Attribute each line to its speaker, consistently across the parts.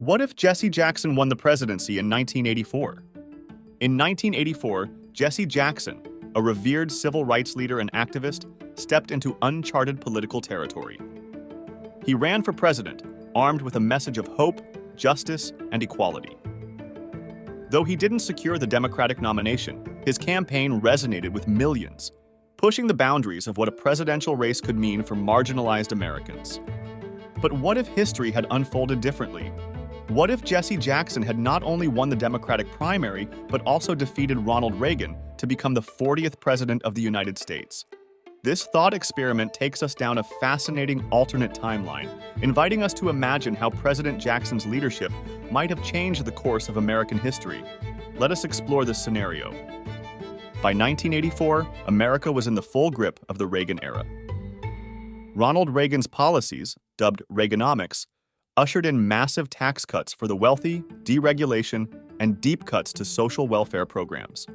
Speaker 1: What if Jesse Jackson won the presidency in 1984? In 1984, Jesse Jackson, a revered civil rights leader and activist, stepped into uncharted political territory. He ran for president, armed with a message of hope, justice, and equality. Though he didn't secure the Democratic nomination, his campaign resonated with millions, pushing the boundaries of what a presidential race could mean for marginalized Americans. But what if history had unfolded differently? What if Jesse Jackson had not only won the Democratic primary, but also defeated Ronald Reagan to become the 40th president of the United States? This thought experiment takes us down a fascinating alternate timeline, inviting us to imagine how President Jackson's leadership might have changed the course of American history. Let us explore this scenario. By 1984, America was in the full grip of the Reagan era. Ronald Reagan's policies, dubbed Reaganomics, ushered in massive tax cuts for the wealthy, deregulation, and deep cuts to social welfare programs.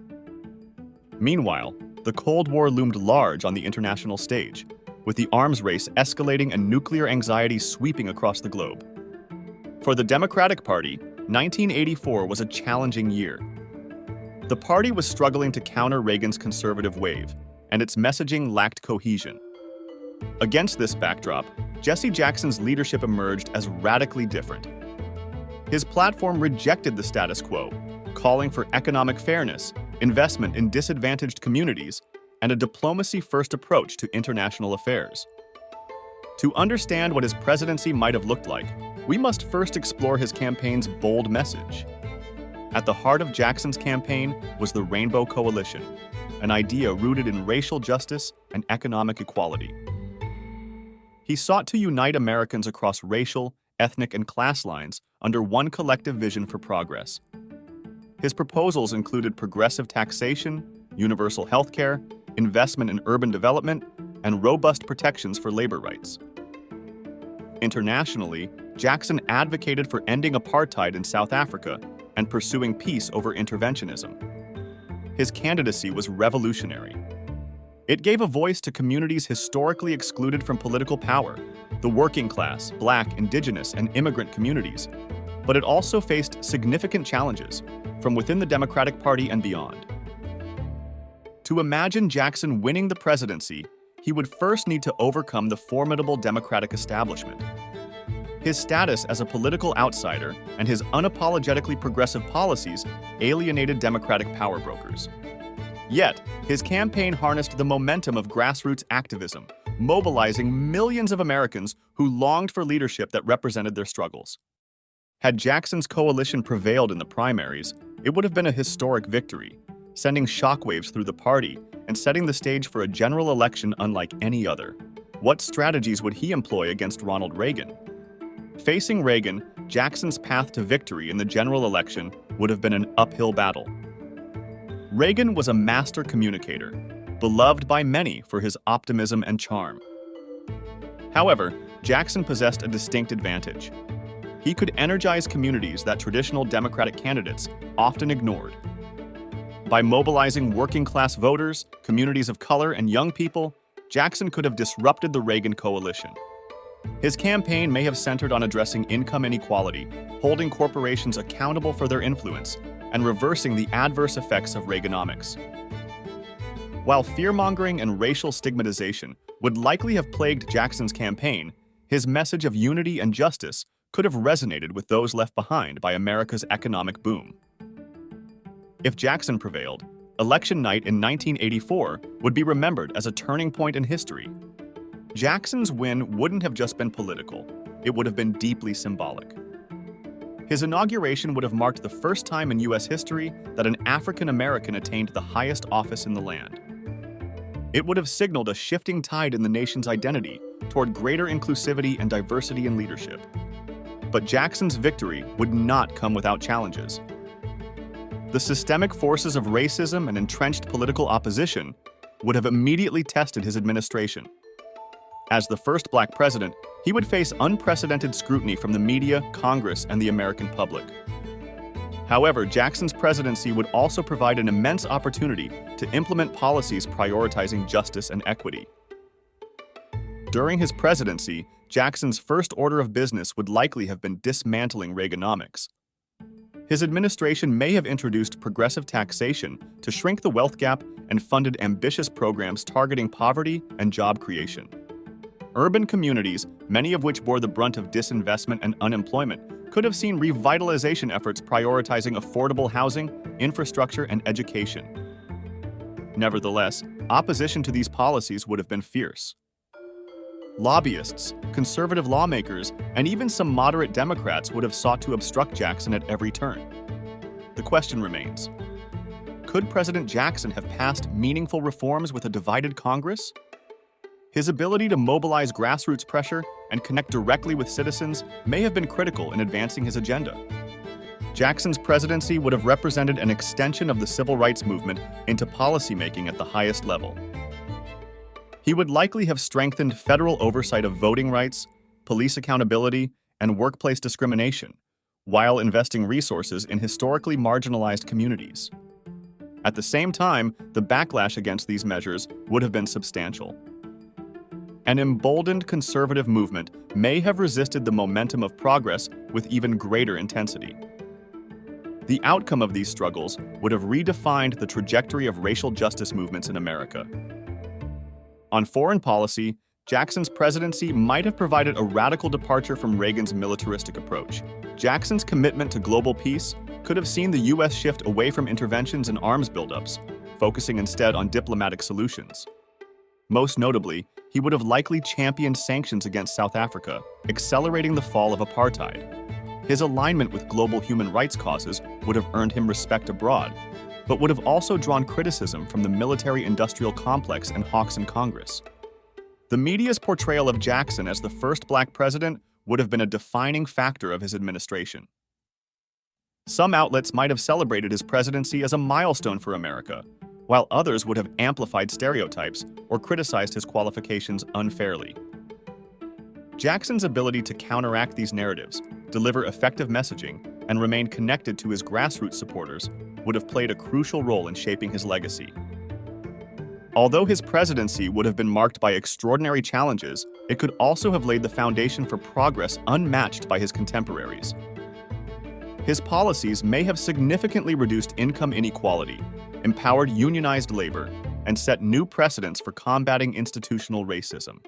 Speaker 1: Meanwhile, the Cold War loomed large on the international stage, with the arms race escalating and nuclear anxiety sweeping across the globe. For the Democratic Party, 1984 was a challenging year. The party was struggling to counter Reagan's conservative wave, and its messaging lacked cohesion. Against this backdrop, Jesse Jackson's leadership emerged as radically different. His platform rejected the status quo, calling for economic fairness, investment in disadvantaged communities, and a diplomacy-first approach to international affairs. To understand what his presidency might have looked like, we must first explore his campaign's bold message. At the heart of Jackson's campaign was the Rainbow Coalition, an idea rooted in racial justice and economic equality. He sought to unite Americans across racial, ethnic, and class lines under one collective vision for progress. His proposals included progressive taxation, universal health care, investment in urban development, and robust protections for labor rights. Internationally, Jackson advocated for ending apartheid in South Africa and pursuing peace over interventionism. His candidacy was revolutionary. It gave a voice to communities historically excluded from political power, the working class, Black, Indigenous, and immigrant communities. But it also faced significant challenges from within the Democratic Party and beyond. To imagine Jackson winning the presidency, he would first need to overcome the formidable Democratic establishment. His status as a political outsider and his unapologetically progressive policies alienated Democratic power brokers. Yet, his campaign harnessed the momentum of grassroots activism, mobilizing millions of Americans who longed for leadership that represented their struggles. Had Jackson's coalition prevailed in the primaries, it would have been a historic victory, sending shockwaves through the party and setting the stage for a general election unlike any other. What strategies would he employ against Ronald Reagan? Facing Reagan, Jackson's path to victory in the general election would have been an uphill battle. Reagan was a master communicator, beloved by many for his optimism and charm. However, Jackson possessed a distinct advantage. He could energize communities that traditional Democratic candidates often ignored. By mobilizing working-class voters, communities of color, and young people, Jackson could have disrupted the Reagan coalition. His campaign may have centered on addressing income inequality, holding corporations accountable for their influence, and reversing the adverse effects of Reaganomics. While fear-mongering and racial stigmatization would likely have plagued Jackson's campaign, his message of unity and justice could have resonated with those left behind by America's economic boom. If Jackson prevailed, election night in 1984 would be remembered as a turning point in history. Jackson's win wouldn't have just been political, it would have been deeply symbolic. His inauguration would have marked the first time in U.S. history that an African American attained the highest office in the land. It would have signaled a shifting tide in the nation's identity toward greater inclusivity and diversity in leadership. But Jackson's victory would not come without challenges. The systemic forces of racism and entrenched political opposition would have immediately tested his administration. As the first Black president, he would face unprecedented scrutiny from the media, Congress, and the American public. However, Jackson's presidency would also provide an immense opportunity to implement policies prioritizing justice and equity. During his presidency, Jackson's first order of business would likely have been dismantling Reaganomics. His administration may have introduced progressive taxation to shrink the wealth gap and funded ambitious programs targeting poverty and job creation. Urban communities, many of which bore the brunt of disinvestment and unemployment, could have seen revitalization efforts prioritizing affordable housing, infrastructure, and education. Nevertheless, opposition to these policies would have been fierce. Lobbyists, conservative lawmakers, and even some moderate Democrats would have sought to obstruct Jackson at every turn. The question remains: could President Jackson have passed meaningful reforms with a divided Congress? His ability to mobilize grassroots pressure and connect directly with citizens may have been critical in advancing his agenda. Jackson's presidency would have represented an extension of the civil rights movement into policymaking at the highest level. He would likely have strengthened federal oversight of voting rights, police accountability, and workplace discrimination, while investing resources in historically marginalized communities. At the same time, the backlash against these measures would have been substantial. An emboldened conservative movement may have resisted the momentum of progress with even greater intensity. The outcome of these struggles would have redefined the trajectory of racial justice movements in America. On foreign policy, Jackson's presidency might have provided a radical departure from Reagan's militaristic approach. Jackson's commitment to global peace could have seen the U.S. shift away from interventions and arms buildups, focusing instead on diplomatic solutions. Most notably, he would have likely championed sanctions against South Africa, accelerating the fall of apartheid. His alignment with global human rights causes would have earned him respect abroad, but would have also drawn criticism from the military-industrial complex and hawks in Congress. The media's portrayal of Jackson as the first black president would have been a defining factor of his administration. Some outlets might have celebrated his presidency as a milestone for America, while others would have amplified stereotypes or criticized his qualifications unfairly. Jackson's ability to counteract these narratives, deliver effective messaging, and remain connected to his grassroots supporters would have played a crucial role in shaping his legacy. Although his presidency would have been marked by extraordinary challenges, it could also have laid the foundation for progress unmatched by his contemporaries. His policies may have significantly reduced income inequality, empowered unionized labor, and set new precedents for combating institutional racism.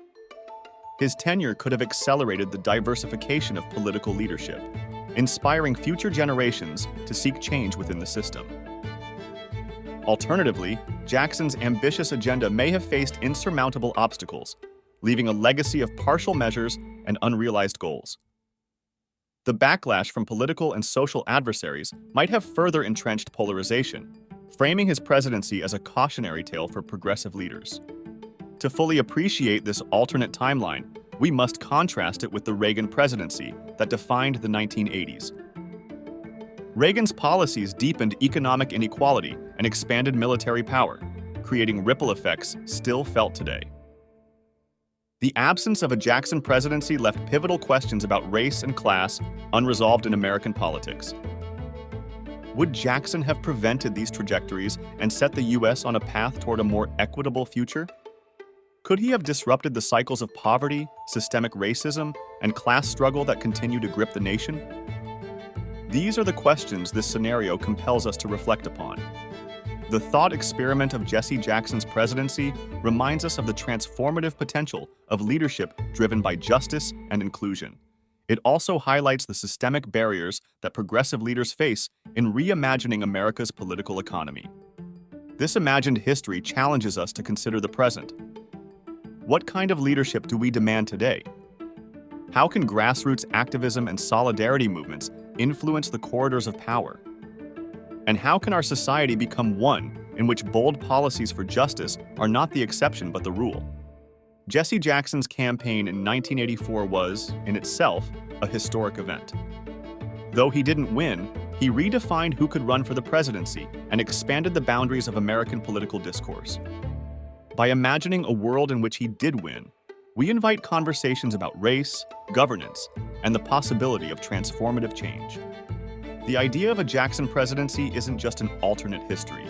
Speaker 1: His tenure could have accelerated the diversification of political leadership, inspiring future generations to seek change within the system. Alternatively, Jackson's ambitious agenda may have faced insurmountable obstacles, leaving a legacy of partial measures and unrealized goals. The backlash from political and social adversaries might have further entrenched polarization, framing his presidency as a cautionary tale for progressive leaders. To fully appreciate this alternate timeline, we must contrast it with the Reagan presidency that defined the 1980s. Reagan's policies deepened economic inequality and expanded military power, creating ripple effects still felt today. The absence of a Jackson presidency left pivotal questions about race and class unresolved in American politics. Would Jackson have prevented these trajectories and set the U.S. on a path toward a more equitable future? Could he have disrupted the cycles of poverty, systemic racism, and class struggle that continue to grip the nation? These are the questions this scenario compels us to reflect upon. The thought experiment of Jesse Jackson's presidency reminds us of the transformative potential of leadership driven by justice and inclusion. It also highlights the systemic barriers that progressive leaders face in reimagining America's political economy. This imagined history challenges us to consider the present. What kind of leadership do we demand today? How can grassroots activism and solidarity movements influence the corridors of power? And how can our society become one in which bold policies for justice are not the exception but the rule? Jesse Jackson's campaign in 1984 was, in itself, a historic event. Though he didn't win, he redefined who could run for the presidency and expanded the boundaries of American political discourse. By imagining a world in which he did win, we invite conversations about race, governance, and the possibility of transformative change. The idea of a Jackson presidency isn't just an alternate history.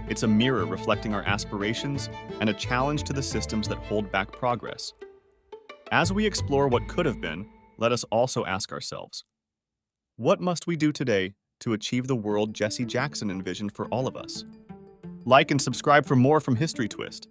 Speaker 1: It's a mirror reflecting our aspirations and a challenge to the systems that hold back progress. As we explore what could have been, let us also ask ourselves, what must we do today to achieve the world Jesse Jackson envisioned for all of us? Like and subscribe for more from History Twist.